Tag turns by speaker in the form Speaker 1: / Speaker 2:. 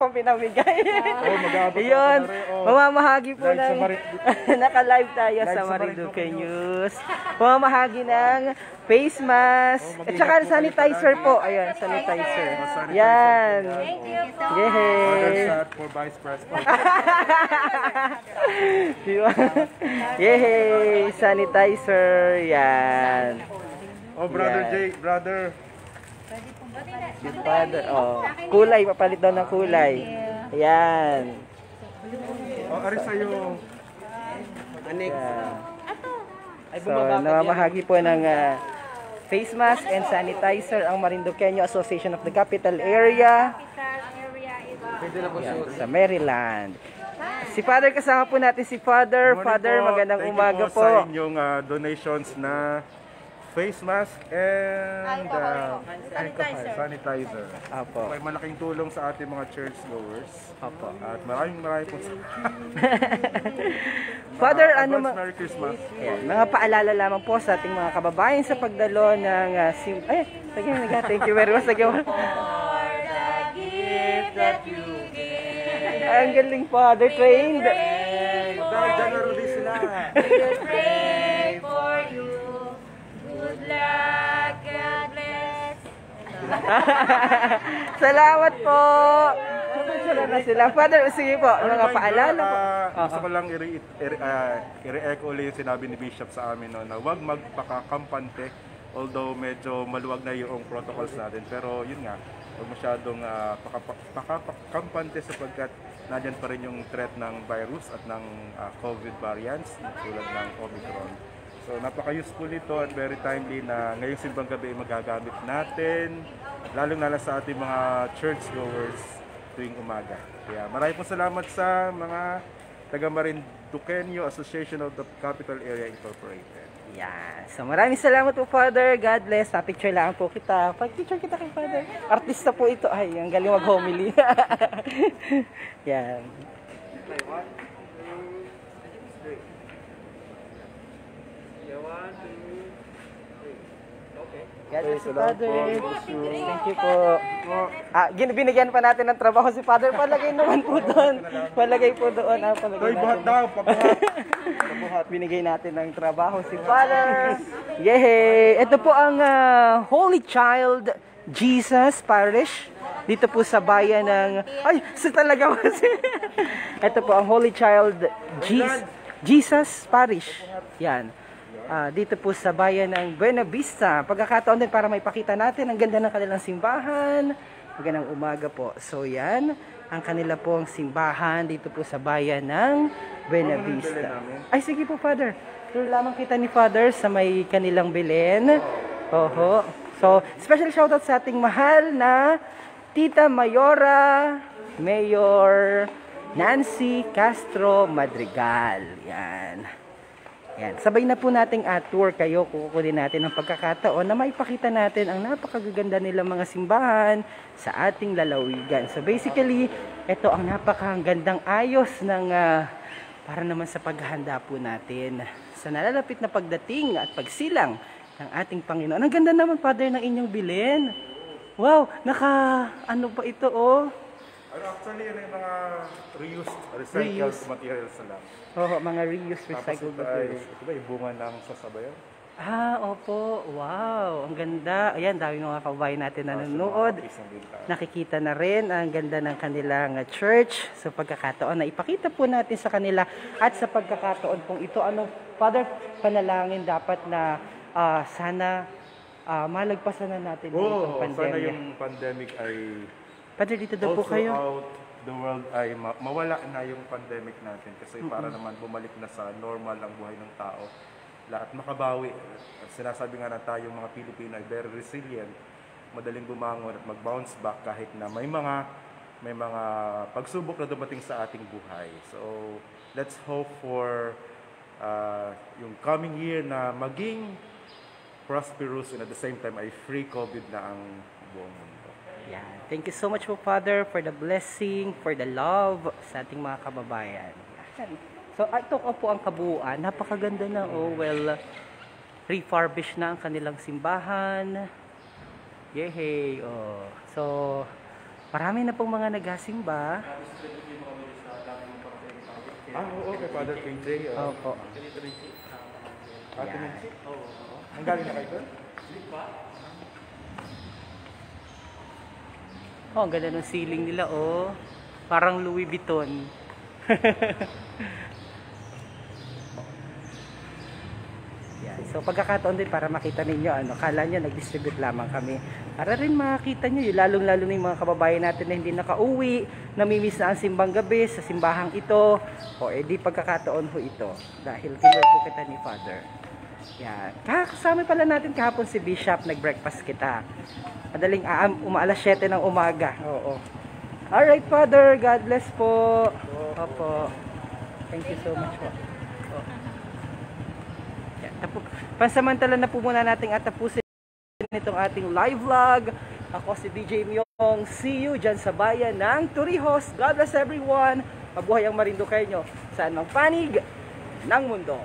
Speaker 1: pinamigay.
Speaker 2: Mag-aabot
Speaker 1: Yun, mamamahagi po
Speaker 2: Live sa
Speaker 1: ng naka-live tayo sa Marinduque News. Mamamahagi ng face mask at saka sanitizer po. Ayan, sanitizer. Yan. Yehey.
Speaker 2: For Vice President.
Speaker 1: Yehey, sanitizer. Yan.
Speaker 2: Oh, Brother
Speaker 1: Yan.
Speaker 2: Jay, brother.
Speaker 1: Yung father, oh. Kulay, papalit daw ng kulay. Ayan.
Speaker 2: Oh, ari sa'yo.
Speaker 1: Ayan. So, namamahagi po ng face mask and sanitizer ang Marinduqueño Association of the Capital Area. Ayan, sa Maryland. Si Father, kasama po natin si Father. Father, magandang umaga po.
Speaker 2: Sa inyong donations na face mask and sanitizer.
Speaker 1: Apo.
Speaker 2: May malaking tulong sa ating mga church goers.
Speaker 1: Apo.
Speaker 2: At maraming po.
Speaker 1: Father, ano ma...
Speaker 2: Merry Christmas.
Speaker 1: Ayan, mga paalala lamang po sa ating mga kababayan sa pagdalo ng thank you very much. Ang galing, Father, trained.
Speaker 2: Dahil dyan laro din sila.
Speaker 3: Pray for you. Good luck. God bless.
Speaker 1: Salamat po. Salamat na sila. Father, sige po, mga paalala po.
Speaker 2: Gusto ko lang i-re-echo ulit yung sinabi ni Bishop sa amin no, na huwag magpakakampante, although medyo maluwag na yung protocols natin. Pero yun nga, huwag masyadong pakakampante sapagkat nandyan pa rin yung threat ng virus at ng COVID variants tulad ng Omicron. So napaka-useful ito at very timely na ngayong simbang gabi magagamit natin, lalong-lalo sa ating mga church goers tuwing umaga. Kaya maraming po salamat sa mga taga Marinduqueño Association of the Capital Area Incorporated.
Speaker 1: Yan. So maraming salamat po, Father. God bless. Picture lang po kita. Pag-picture kita kay Father. Artista po ito. Ay, ang galing mag-homily. Yan. God bless you, Father. Thank you po. Binigyan pa natin ng trabaho si Father. Palagay naman po doon. Palagay po doon.
Speaker 2: Hoy, buhat daw.
Speaker 1: Pabuhat. Binigay natin ng trabaho si Father. Yehey! Ito po ang Holy Child Jesus Parish. Dito po sa bayan ng... Ay! Talaga kasi. Ito po ang Holy Child Jesus Parish. Yan. Dito po sa bayan ng Buena Vista. Pagkakataon din para maipakita natin ang ganda ng kanilang simbahan. Magandang umaga po. So yan, ang kanila pong simbahan dito po sa bayan ng Buena Vista. Ay sige po, Father. Pero lamang kita ni Father sa may kanilang Belen. Oho. So, special shoutout sa ating mahal na Tita Mayora, Mayor Nancy Castro Madrigal. Yan. Yan. Sabay na po nating tour kayo. Kukunin natin ang pagkakataon na maipakita natin ang napakagaganda nilang mga simbahan sa ating lalawigan. So basically, ito ang napakagandang ayos ng para naman sa paghahanda po natin sa nalalapit na pagdating at pagsilang ng ating Panginoon. Ang ganda naman, Father, ng inyong bilhin. Wow, ano pa ito, oh?
Speaker 2: Actually, yan yung mga reused, recycled materials na lang.
Speaker 1: Oo, mga reused, recycled materials.
Speaker 2: Ito ba yung bunga ng sasabayan?
Speaker 1: Opo. Wow, ang ganda. Ayan, dami mga kababayan natin na nanonood. Nakikita na rin ang ganda ng kanilang church. So pagkakataon na ipakita po natin sa kanila at sa pagkakataon pong ito, Father, panalangin dapat na sana malagpasan na natin ang pandemya.
Speaker 2: Sana yung pandemic ay
Speaker 1: Father, dito daw po kayo.
Speaker 2: out the world ay mawala na yung pandemic natin kasi para naman bumalik na sa normal ang buhay ng tao. Lahat makabawi. Sinasabi nga na tayong mga Pilipino ay very resilient, madaling bumangon at mag-bounce back kahit na may mga pagsubok na dumating sa ating buhay. So, let's hope for yung coming year na maging prosperous and at the same time ay free COVID na ang buong mundo.
Speaker 1: Yeah. Thank you so much po, Father, for the blessing, for the love sa ating mga kababayan. So, ito po ang kabuuan. Napakaganda na, refurbished na ang kanilang simbahan. Yehey! So, Marami na pong mga nagasimba.
Speaker 2: Oo, kay Father KJ.
Speaker 1: Opo.
Speaker 2: Ate Nancy? Ang galing na kayo doon?
Speaker 1: Oh, ang ganda ng ceiling nila, oh. Parang Louis Vuitton. Yan. So, pagkakataon din para makita ninyo, kala nyo, nag-distribute lamang kami. Para rin makita nyo, yung lalong-lalo na yung mga kababayan natin na hindi nakauwi, namimiss na ang simbang gabi sa simbahang ito, o edi pagkakataon ho ito. Dahil kinur po kita ni Father. Yan. Kasama pala natin kahapon si Bishop, nag-breakfast kita. Madaling umaalas 7 ng umaga. Oo. Alright, Father. God bless po. Opo. Thank you so much po. Yan. Pansamantala na po muna nating atapusin itong ating live vlog. Ako si DJ Myong. See you dyan sa bayan ng Torrijos. God bless everyone. Mabuhay ang Marinduqueño. Saan mang panig ng mundo.